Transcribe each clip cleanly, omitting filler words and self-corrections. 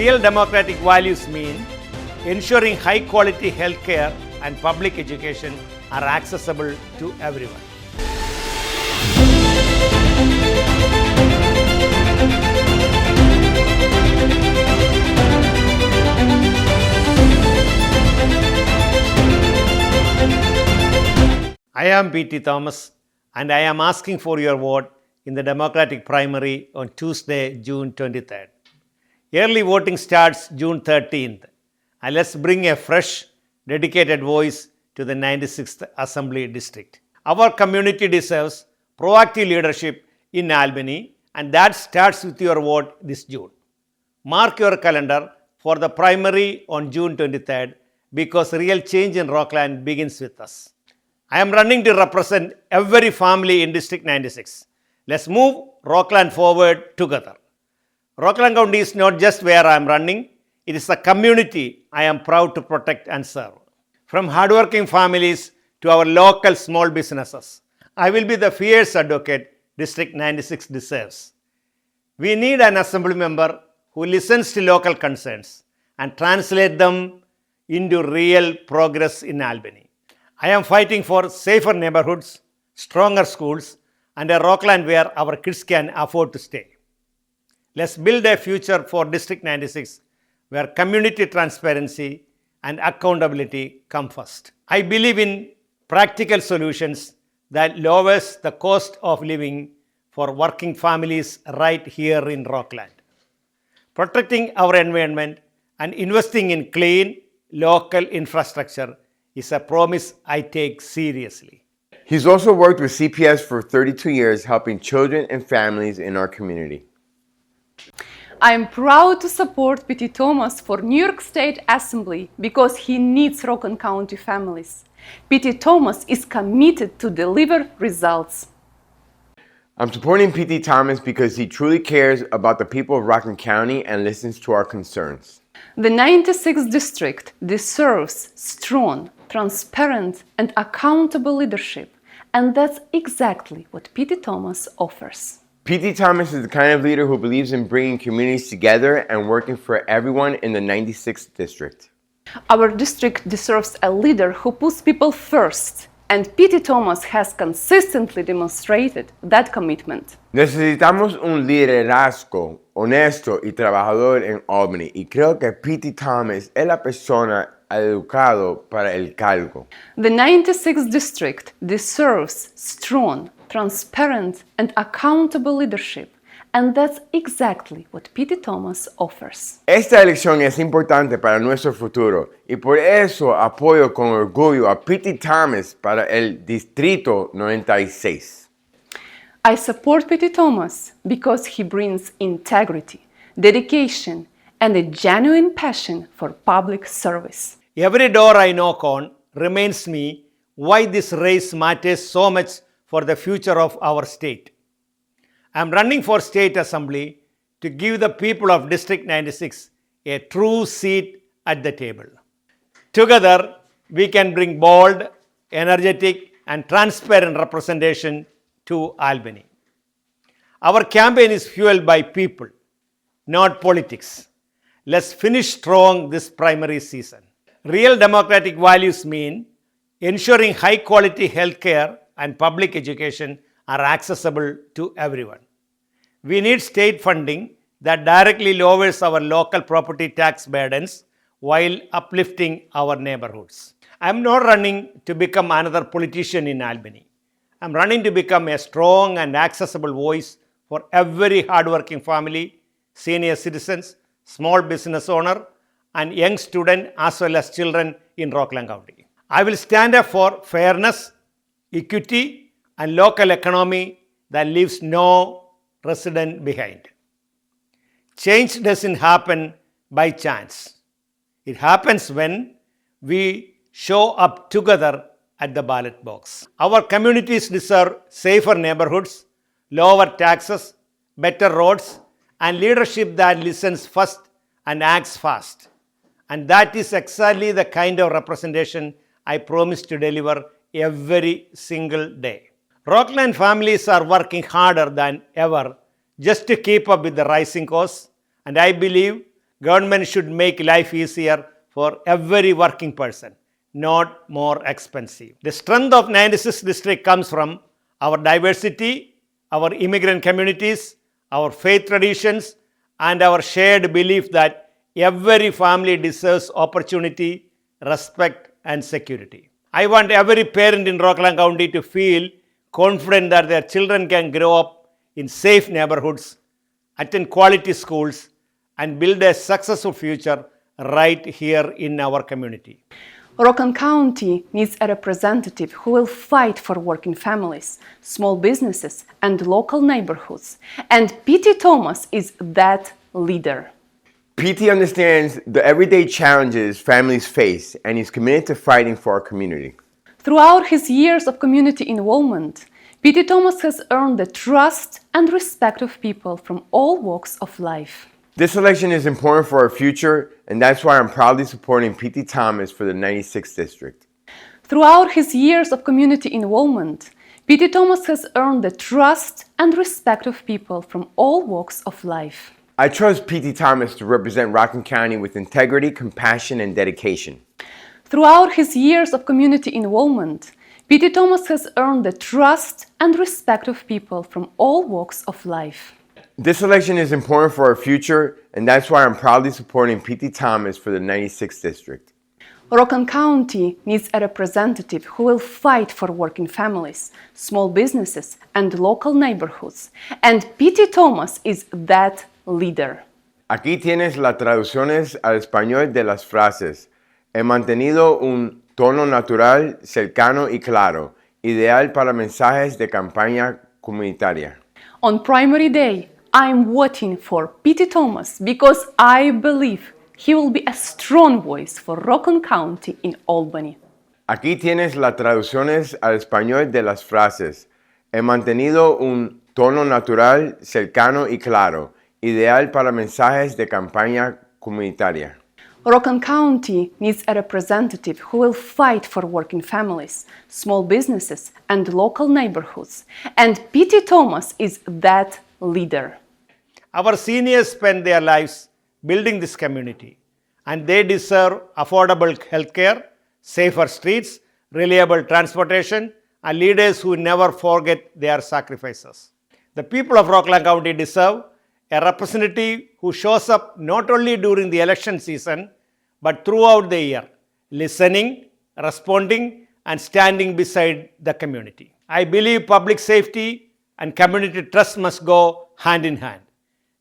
Real democratic values mean ensuring high quality healthcare and public education are accessible to everyone. I am P.T. Thomas and I am asking for your vote in the Democratic primary on Tuesday, June 23rd. Early voting starts June 13th, and let's bring a fresh, dedicated voice to the 96th Assembly District. Our community deserves proactive leadership in Albany, and that starts with your vote this June. Mark your calendar for the primary on June 23rd because real change in Rockland begins with us. I am running to represent every family in District 96. Let's move Rockland forward together. Rockland County is not just where I am running, it is a community I am proud to protect and serve. From hardworking families to our local small businesses, I will be the fierce advocate District 96 deserves. We need an assembly member who listens to local concerns and translates them into real progress in Albany. I am fighting for safer neighborhoods, stronger schools, and a Rockland where our kids can afford to stay. Let's build a future for District 96 where community transparency and accountability come first. I believe in practical solutions that lowers the cost of living for working families right here in Rockland. Protecting our environment and investing in clean, local infrastructure is a promise I take seriously. He's also worked with CPS for 32 years, helping children and families in our community. I am proud to support P.T. Thomas for New York State Assembly because he needs Rockland County families. P.T. Thomas is committed to deliver results. I'm supporting P.T. Thomas because he truly cares about the people of Rockland County and listens to our concerns. The 96th District deserves strong, transparent, and accountable leadership, and that's exactly what P.T. Thomas offers. P.T. Thomas is the kind of leader who believes in bringing communities together and working for everyone in the 96th District. Our district deserves a leader who puts people first, and P.T. Thomas has consistently demonstrated that commitment. Necesitamos un liderazgo honesto y trabajador en Albany, y creo que P.T. Thomas es la persona educado para el cargo. The 96th District deserves strong, transparent, and accountable leadership, and that's exactly what P.T. Thomas offers. Esta elección es importante para nuestro futuro y por eso apoyo con orgullo a P.T. Thomas para el Distrito 96. I support P.T. Thomas because he brings integrity, dedication, and a genuine passion for public service. Every door I knock on reminds me why this race matters so much for the future of our state. I am running for State Assembly to give the people of District 96 a true seat at the table. Together, we can bring bold, energetic, and transparent representation to Albany. Our campaign is fueled by people, not politics. Let's finish strong this primary season. Real democratic values mean ensuring high quality healthcare and public education are accessible to everyone. We need state funding that directly lowers our local property tax burdens while uplifting our neighborhoods. I am not running to become another politician in Albany. I am running to become a strong and accessible voice for every hardworking family, senior citizens, small business owner, and young student as well as children in Rockland County. I will stand up for fairness, equity, and local economy that leaves no resident behind. Change doesn't happen by chance. It happens when we show up together at the ballot box. Our communities deserve safer neighborhoods, lower taxes, better roads, and leadership that listens first and acts fast. And that is exactly the kind of representation I promise to deliver every single day. Rockland families are working harder than ever just to keep up with the rising costs, and I believe government should make life easier for every working person, not more expensive. The strength of 96th district comes from our diversity, our immigrant communities, our faith traditions, and our shared belief that every family deserves opportunity, respect, and security. I want every parent in Rockland County to feel confident that their children can grow up in safe neighborhoods, attend quality schools, and build a successful future right here in our community. Rockland County needs a representative who will fight for working families, small businesses, and local neighborhoods. And P.T. Thomas is that leader. PT understands the everyday challenges families face and is committed to fighting for our community. Throughout his years of community involvement, P.T. Thomas has earned the trust and respect of people from all walks of life. This election is important for our future, and that's why I'm proudly supporting P.T. Thomas for the 96th District. Throughout his years of community involvement, P.T. Thomas has earned the trust and respect of people from all walks of life. I trust P.T. Thomas to represent Rockland County with integrity, compassion, and dedication. Throughout his years of community involvement, P.T. Thomas has earned the trust and respect of people from all walks of life. This election is important for our future, and that's why I'm proudly supporting P.T. Thomas for the 96th District. Rockland County needs a representative who will fight for working families, small businesses, and local neighborhoods. And P.T. Thomas is that leader. Aquí tienes las traducciones al español de las frases. He mantenido un tono natural, cercano y claro, ideal para mensajes de campaña comunitaria. On primary day, I'm voting for P.T. Thomas because I believe he will be a strong voice for Rockland County in Albany. Aquí tienes las traducciones al español de las frases. He mantenido un tono natural, cercano y claro, ideal para mensajes de campaña comunitaria. Rockland County needs a representative who will fight for working families, small businesses, and local neighborhoods. And P.T. Thomas is that leader. Our seniors spend their lives building this community, and they deserve affordable health care, safer streets, reliable transportation, and leaders who never forget their sacrifices. The people of Rockland County deserve a representative who shows up not only during the election season, but throughout the year, listening, responding, and standing beside the community. I believe public safety and community trust must go hand in hand,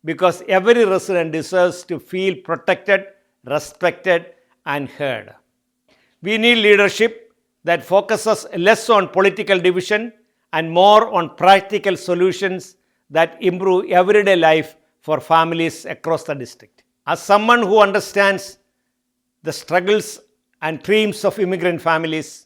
because every resident deserves to feel protected, respected, and heard. We need leadership that focuses less on political division and more on practical solutions that improve everyday life for families across the district. As someone who understands the struggles and dreams of immigrant families,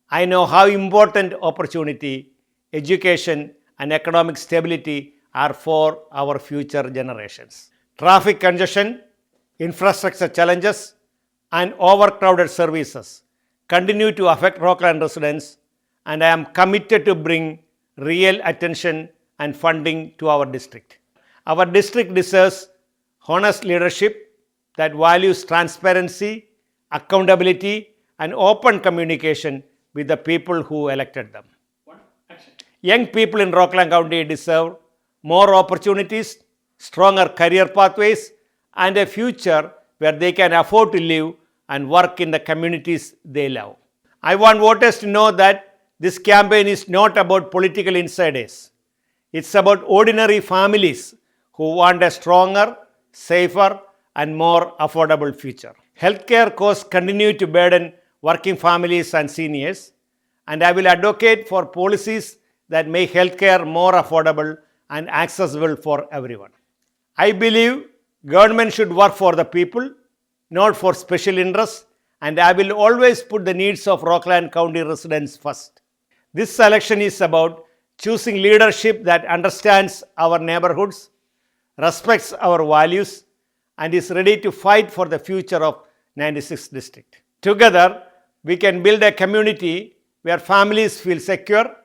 I know how important opportunity, education, and economic stability are for our future generations. Traffic congestion, infrastructure challenges, and overcrowded services continue to affect Rockland residents, and I am committed to bring real attention and funding to our district. Our district deserves honest leadership that values transparency, accountability, and open communication with the people who elected them. Young people in Rockland County deserve more opportunities, stronger career pathways, and a future where they can afford to live and work in the communities they love. I want voters to know that this campaign is not about political insiders. It's about ordinary families who want a stronger, safer, and more affordable future. Healthcare costs continue to burden working families and seniors, and I will advocate for policies that make healthcare more affordable and accessible for everyone. I believe government should work for the people, not for special interests, and I will always put the needs of Rockland County residents first. This election is about choosing leadership that understands our neighborhoods, respects our values, and is ready to fight for the future of 96th District. Together, we can build a community where families feel secure,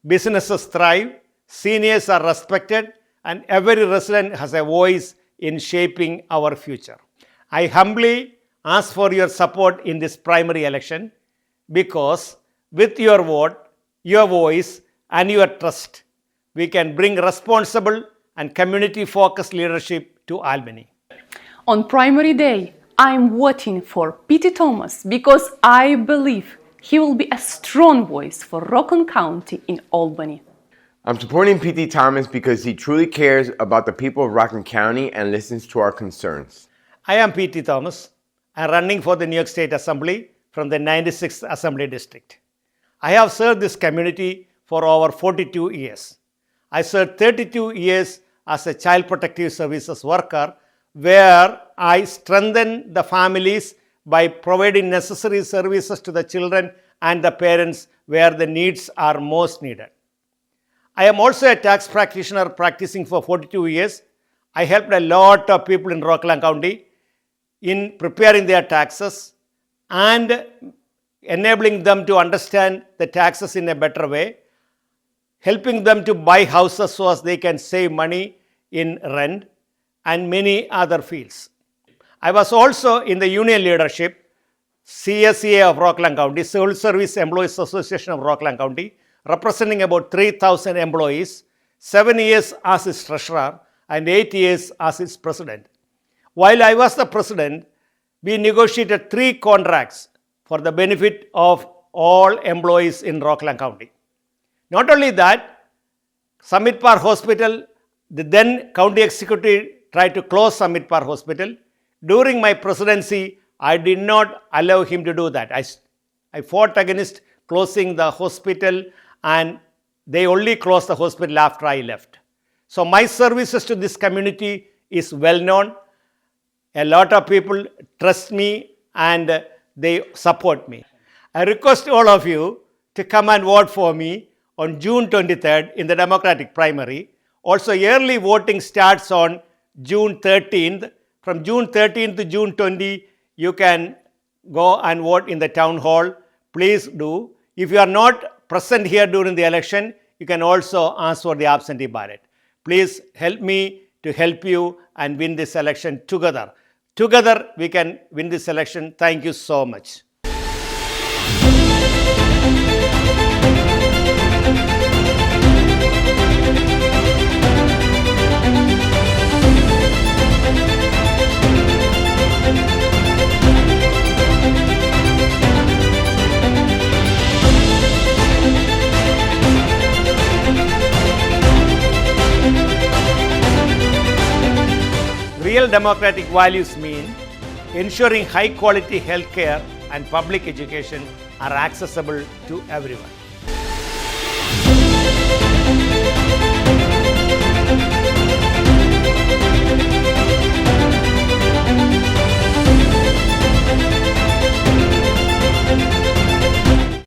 businesses thrive, seniors are respected, and every resident has a voice in shaping our future. I humbly ask for your support in this primary election because with your vote, your voice, and your trust, we can bring responsible and community-focused leadership to Albany. On primary day, I'm voting for P.T. Thomas because I believe he will be a strong voice for Rockland County in Albany. I'm supporting P.T. Thomas because he truly cares about the people of Rockland County and listens to our concerns. I am P.T. Thomas. I am running for the New York State Assembly from the 96th Assembly District. I have served this community for over 42 years. I served 32 years as a child protective services worker where I strengthen the families by providing necessary services to the children and the parents where the needs are most needed. I am also a tax practitioner practicing for 42 years. I helped a lot of people in Rockland County in preparing their taxes and enabling them to understand the taxes in a better way, helping them to buy houses so as they can save money in rent, and many other fields. I was also in the union leadership, CSEA of Rockland County, Civil Service Employees Association of Rockland County, representing about 3,000 employees, 7 years as its treasurer and 8 years as its president. While I was the president, we negotiated 3 contracts for the benefit of all employees in Rockland County. Not only that, Summit Park Hospital, the then county executive tried to close Summit Park Hospital. During my presidency, I did not allow him to do that. I fought against closing the hospital, and they only closed the hospital after I left. So my services to this community is well known. A lot of people trust me and they support me. I request all of you to come and vote for me on June 23rd in the Democratic primary. Also, early voting starts on June 13th. From June 13th to June 20, you can go and vote in the town hall. Please do. If you are not present here during the election, you can also ask for the absentee ballot. Please help me to help you and win this election together. Together, we can win this election. Thank you so much. Real democratic values mean ensuring high quality healthcare and public education are accessible to everyone.